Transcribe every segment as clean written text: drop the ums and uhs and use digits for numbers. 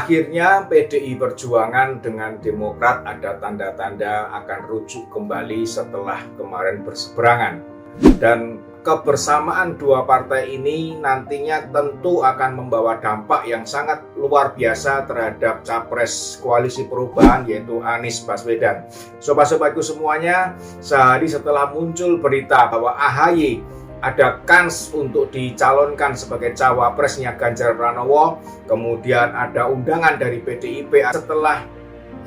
Akhirnya PDI Perjuangan dengan Demokrat ada tanda-tanda akan rujuk kembali setelah kemarin berseberangan. Dan kebersamaan dua partai ini nantinya tentu akan membawa dampak yang sangat luar biasa terhadap capres koalisi perubahan, yaitu Anies Baswedan. Sobat-sobatku semuanya, sehari setelah muncul berita bahwa AHY ada kans untuk dicalonkan sebagai cawapresnya Ganjar Pranowo, kemudian ada undangan dari PDIP setelah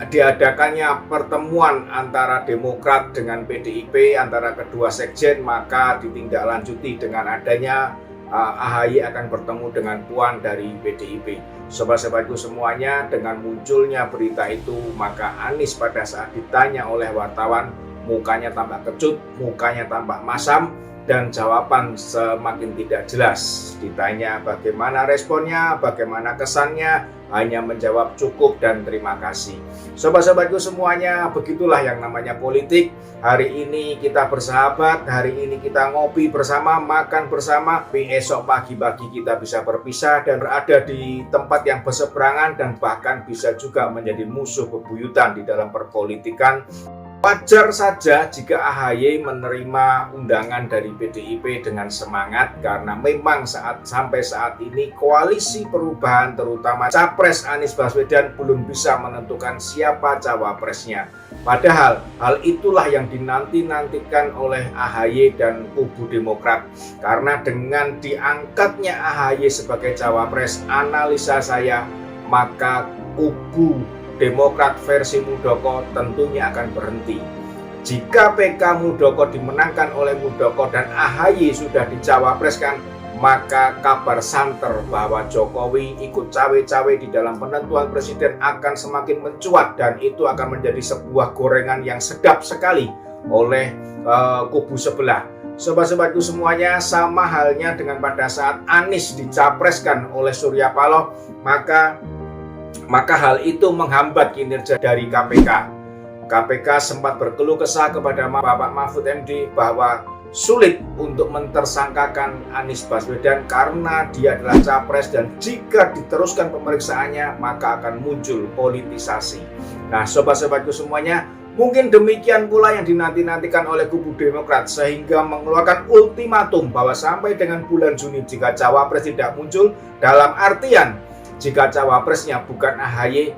diadakannya pertemuan antara Demokrat dengan PDIP, antara kedua sekjen, maka ditindaklanjuti dengan adanya AHY akan bertemu dengan Puan dari PDIP. Sobat-sobatku semuanya, dengan munculnya berita itu, maka Anies pada saat ditanya oleh wartawan, mukanya tampak kecut, mukanya tampak masam, dan jawaban semakin tidak jelas. Ditanya bagaimana responnya, bagaimana kesannya, hanya menjawab cukup dan terima kasih. Sobat-sobatku semuanya, begitulah yang namanya politik. Hari ini kita bersahabat, hari ini kita ngopi bersama, makan bersama, esok pagi-pagi kita bisa berpisah dan berada di tempat yang berseberangan, dan bahkan bisa juga menjadi musuh bebuyutan di dalam perpolitikan. Wajar saja jika AHY menerima undangan dari PDIP dengan semangat, karena memang sampai saat ini koalisi perubahan terutama Capres Anies Baswedan belum bisa menentukan siapa cawapresnya. Padahal hal itulah yang dinanti-nantikan oleh AHY dan kubu Demokrat. Karena dengan diangkatnya AHY sebagai cawapres, analisa saya, maka kubu Demokrat versi Muldoko tentunya akan berhenti. Jika PK Muldoko dimenangkan oleh Muldoko dan AHY sudah dicawapreskan, maka kabar santer bahwa Jokowi ikut cawe-cawe di dalam penentuan presiden akan semakin mencuat, dan itu akan menjadi sebuah gorengan yang sedap sekali oleh kubu sebelah. Sobat-sobatku semuanya, sama halnya dengan pada saat Anies dicapreskan oleh Surya Paloh, maka hal itu menghambat kinerja dari KPK. KPK sempat berkeluh kesah kepada Bapak Mahfud MD bahwa sulit untuk mentersangkakan Anies Baswedan karena dia adalah capres, dan jika diteruskan pemeriksaannya maka akan muncul politisasi. Nah, sobat-sobatku semuanya, mungkin demikian pula yang dinanti-nantikan oleh kubu Demokrat, sehingga mengeluarkan ultimatum bahwa sampai dengan bulan Juni jika cawapres tidak muncul, dalam artian jika cawapresnya bukan AHY,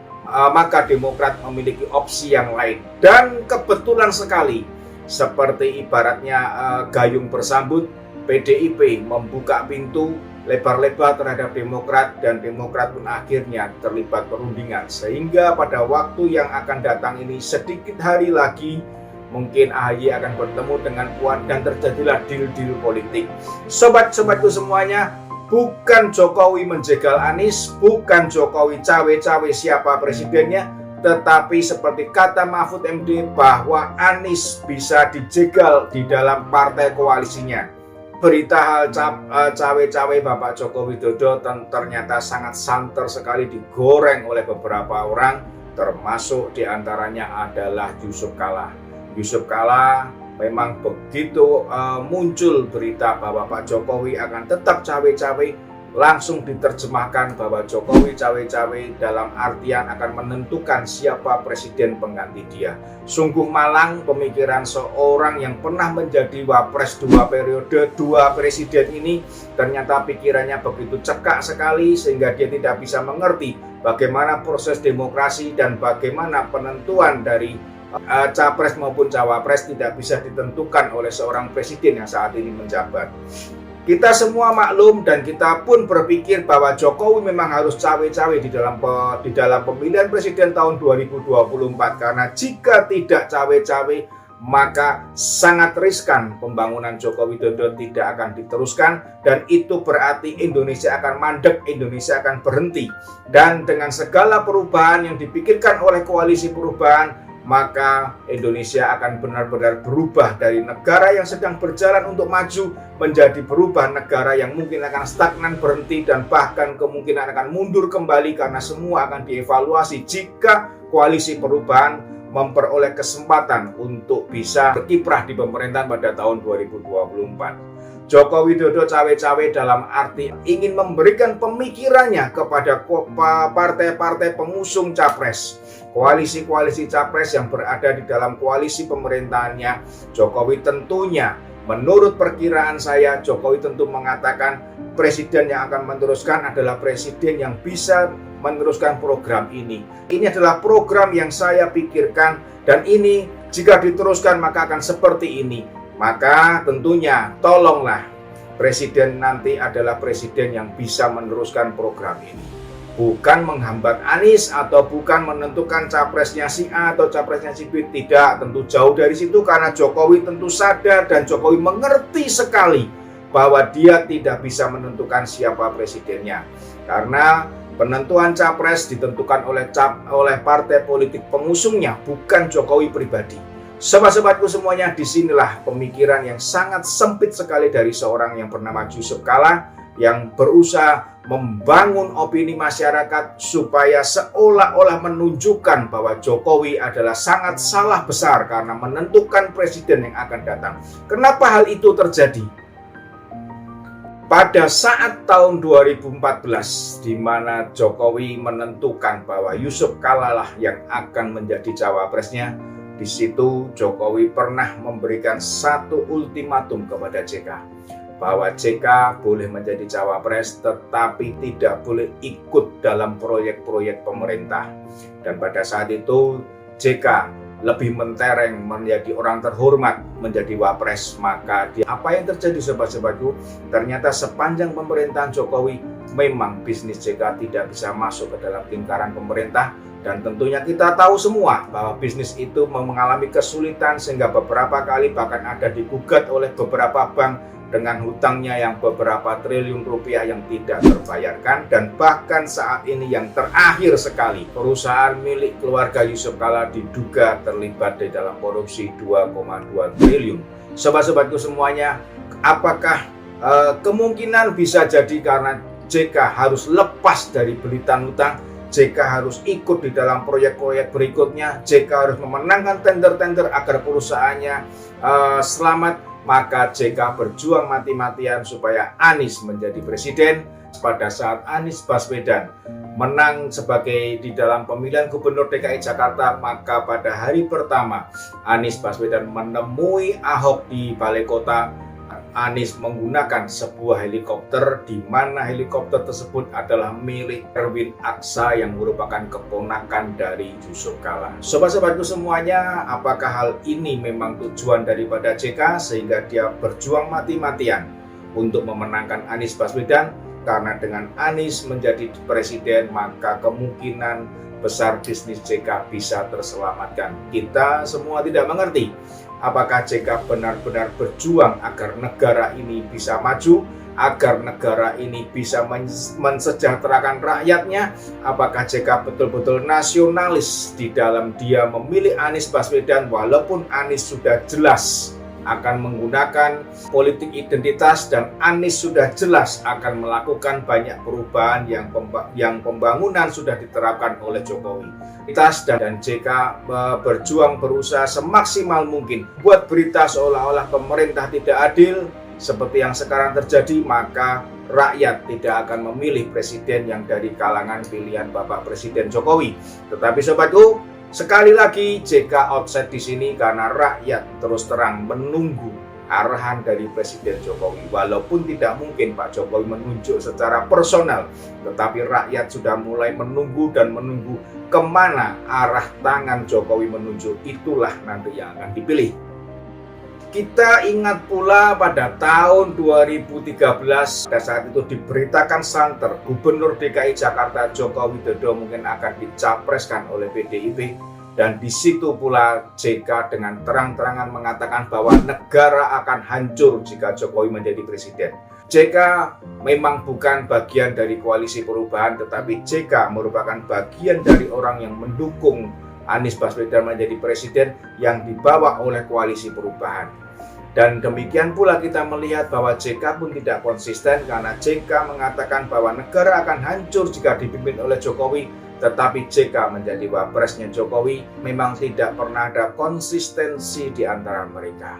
maka Demokrat memiliki opsi yang lain. Dan kebetulan sekali, seperti ibaratnya gayung bersambut, PDIP membuka pintu lebar-lebar terhadap Demokrat, dan Demokrat pun akhirnya terlibat perundingan. Sehingga pada waktu yang akan datang ini, sedikit hari lagi, mungkin AHY akan bertemu dengan Puan dan terjadilah deal-deal politik. Sobat-sobatku semuanya, bukan Jokowi menjegal Anies, bukan Jokowi cawe-cawe siapa presidennya, tetapi seperti kata Mahfud MD bahwa Anies bisa dijegal di dalam partai koalisinya. Berita hal cawe-cawe Bapak Joko Widodo ternyata sangat santer sekali digoreng oleh beberapa orang, termasuk diantaranya adalah Yusuf Kalla. Yusuf Kalla memang begitu muncul berita bahwa Pak Jokowi akan tetap cawe-cawe, langsung diterjemahkan bahwa Jokowi cawe-cawe dalam artian akan menentukan siapa presiden pengganti dia. Sungguh malang pemikiran seorang yang pernah menjadi wapres 2 periode, 2 presiden ini. Ternyata pikirannya begitu cekak sekali sehingga dia tidak bisa mengerti bagaimana proses demokrasi dan bagaimana penentuan dari capres maupun cawapres tidak bisa ditentukan oleh seorang presiden yang saat ini menjabat. Kita semua maklum dan kita pun berpikir bahwa Jokowi memang harus cawe-cawe di dalam pemilihan presiden tahun 2024, karena jika tidak cawe-cawe maka sangat riskan pembangunan Joko Widodo tidak akan diteruskan, dan itu berarti Indonesia akan mandek, Indonesia akan berhenti. Dan dengan segala perubahan yang dipikirkan oleh koalisi perubahan, maka Indonesia akan benar-benar berubah dari negara yang sedang berjalan untuk maju menjadi berubah negara yang mungkin akan stagnan, berhenti, dan bahkan kemungkinan akan mundur kembali, karena semua akan dievaluasi jika koalisi perubahan memperoleh kesempatan untuk bisa berkiprah di pemerintahan pada tahun 2024. Joko Widodo cawe-cawe dalam arti ingin memberikan pemikirannya kepada partai-partai pengusung capres, koalisi-koalisi capres yang berada di dalam koalisi pemerintahannya. Jokowi tentunya, menurut perkiraan saya, Jokowi tentu mengatakan presiden yang akan meneruskan adalah presiden yang bisa meneruskan program ini. Ini adalah program yang saya pikirkan, dan ini jika diteruskan maka akan seperti ini. Maka tentunya tolonglah presiden nanti adalah presiden yang bisa meneruskan program ini. Bukan menghambat Anies atau bukan menentukan capresnya si A atau capresnya si B. Tidak, tentu jauh dari situ, karena Jokowi tentu sadar dan Jokowi mengerti sekali bahwa dia tidak bisa menentukan siapa presidennya. Karena penentuan capres ditentukan oleh partai politik pengusungnya, bukan Jokowi pribadi. Sobat-sobatku semuanya, disinilah pemikiran yang sangat sempit sekali dari seorang yang bernama Yusuf Kalla, yang berusaha membangun opini masyarakat supaya seolah-olah menunjukkan bahwa Jokowi adalah sangat salah besar karena menentukan presiden yang akan datang. Kenapa hal itu terjadi? Pada saat tahun 2014, di mana Jokowi menentukan bahwa Yusuf Kalla lah yang akan menjadi cawapresnya, di situ Jokowi pernah memberikan satu ultimatum kepada JK, bahwa JK boleh menjadi cawapres tetapi tidak boleh ikut dalam proyek-proyek pemerintah. Dan pada saat itu JK lebih mentereng menjadi orang terhormat, menjadi wapres. Maka apa yang terjadi sobat-sobatku? Ternyata sepanjang pemerintahan Jokowi memang bisnis JK tidak bisa masuk ke dalam lingkaran pemerintah. Dan tentunya kita tahu semua bahwa bisnis itu mengalami kesulitan, sehingga beberapa kali bahkan ada digugat oleh beberapa bank dengan hutangnya yang beberapa triliun rupiah yang tidak terbayarkan. Dan bahkan saat ini yang terakhir sekali, perusahaan milik keluarga Yusuf Kalla diduga terlibat di dalam korupsi 2,2 triliun. Sobat-sobatku semuanya, apakah kemungkinan bisa jadi karena JK harus lepas dari belitan hutang, JK harus ikut di dalam proyek-proyek berikutnya, JK harus memenangkan tender-tender agar perusahaannya selamat, maka JK berjuang mati-matian supaya Anies menjadi presiden. Pada saat Anies Baswedan menang sebagai di dalam pemilihan gubernur DKI Jakarta, maka pada hari pertama Anies Baswedan menemui Ahok di balai kota. Anies menggunakan sebuah helikopter, di mana helikopter tersebut adalah milik Erwin Aksa yang merupakan keponakan dari Yusuf Kalla. Sobat-sobatku semuanya, apakah hal ini memang tujuan daripada JK sehingga dia berjuang mati-matian untuk memenangkan Anies Baswedan? Karena dengan Anies menjadi presiden, maka kemungkinan besar bisnis JK bisa terselamatkan. Kita semua tidak mengerti apakah JK benar-benar berjuang agar negara ini bisa maju, agar negara ini bisa mensejahterakan rakyatnya. Apakah JK betul-betul nasionalis di dalam dia memilih Anies Baswedan, walaupun Anies sudah jelas akan menggunakan politik identitas dan Anies sudah jelas akan melakukan banyak perubahan yang pembangunan sudah diterapkan oleh Jokowi. Dan JK berjuang berusaha semaksimal mungkin buat berita seolah-olah pemerintah tidak adil seperti yang sekarang terjadi, maka rakyat tidak akan memilih presiden yang dari kalangan pilihan Bapak Presiden Jokowi. Tetapi sobatku, sekali lagi JK outset di sini karena rakyat terus terang menunggu arahan dari Presiden Jokowi. Walaupun tidak mungkin Pak Jokowi menunjuk secara personal, tetapi rakyat sudah mulai menunggu dan menunggu kemana arah tangan Jokowi menunjuk, itulah nanti yang akan dipilih. Kita ingat pula pada tahun 2013, pada saat itu diberitakan santer Gubernur DKI Jakarta Joko Widodo mungkin akan dicapreskan oleh PDIP. Dan di situ pula JK dengan terang-terangan mengatakan bahwa negara akan hancur jika Jokowi menjadi presiden. JK memang bukan bagian dari koalisi perubahan, tetapi JK merupakan bagian dari orang yang mendukung Anies Baswedan menjadi presiden yang dibawa oleh koalisi perubahan. Dan demikian pula kita melihat bahwa JK pun tidak konsisten, karena JK mengatakan bahwa negara akan hancur jika dipimpin oleh Jokowi. Tetapi JK menjadi wapresnya Jokowi, memang tidak pernah ada konsistensi di antara mereka.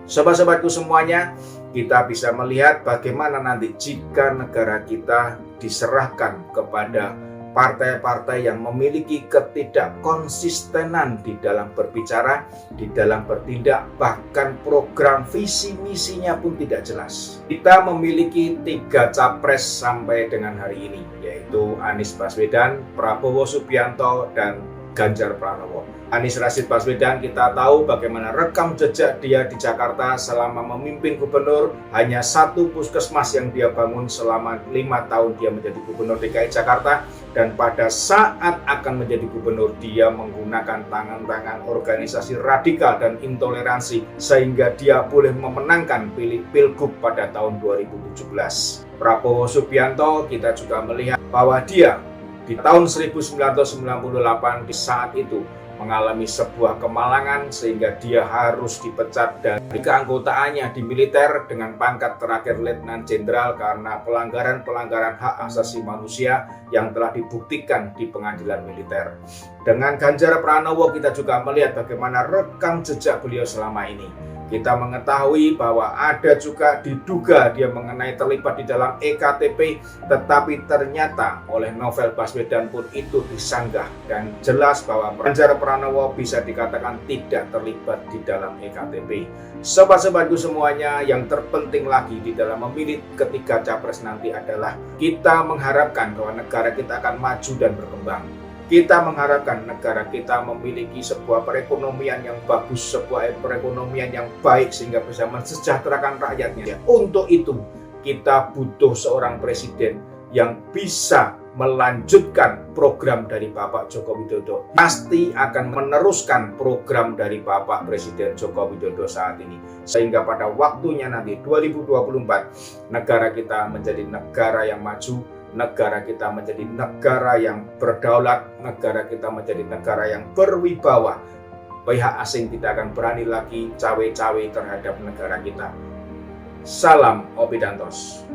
Sobat-sobatku semuanya, kita bisa melihat bagaimana nanti jika negara kita diserahkan kepada partai-partai yang memiliki ketidakkonsistenan di dalam berbicara, di dalam bertindak, bahkan program visi misinya pun tidak jelas. Kita memiliki 3 capres sampai dengan hari ini, yaitu Anies Baswedan, Prabowo Subianto, dan Ganjar Pranowo. Anies Rashid Baswedan, kita tahu bagaimana rekam jejak dia di Jakarta selama memimpin gubernur. Hanya 1 puskesmas yang dia bangun selama 5 tahun dia menjadi gubernur DKI Jakarta. Dan pada saat akan menjadi gubernur, dia menggunakan tangan-tangan organisasi radikal dan intoleransi sehingga dia boleh memenangkan pilgub pada tahun 2017. Prabowo Subianto, kita juga melihat bahwa dia di tahun 1998 di saat itu mengalami sebuah kemalangan sehingga dia harus dipecat dari keanggotaannya di militer dengan pangkat terakhir Letnan Jenderal karena pelanggaran-pelanggaran hak asasi manusia yang telah dibuktikan di pengadilan militer. Dengan Ganjar Pranowo kita juga melihat bagaimana rekam jejak beliau selama ini. Kita mengetahui bahwa ada juga diduga dia mengenai terlibat di dalam EKTP, tetapi ternyata oleh Novel Baswedan pun itu disanggah dan jelas bahwa Ganjar Pranowo bisa dikatakan tidak terlibat di dalam EKTP. Sobat-sobatku semuanya, yang terpenting lagi di dalam memilih ketiga capres nanti adalah kita mengharapkan bahwa negara kita akan maju dan berkembang. Kita mengharapkan negara kita memiliki sebuah perekonomian yang bagus, sebuah perekonomian yang baik sehingga bisa mensejahterakan rakyatnya. Untuk itu, kita butuh seorang presiden yang bisa melanjutkan program dari Bapak Joko Widodo. Pasti akan meneruskan program dari Bapak Presiden Joko Widodo saat ini. Sehingga pada waktunya nanti 2024, negara kita menjadi negara yang maju, negara kita menjadi negara yang berdaulat, negara kita menjadi negara yang berwibawa. Pihak asing tidak akan berani lagi cawe-cawe terhadap negara kita. Salam Obidantos.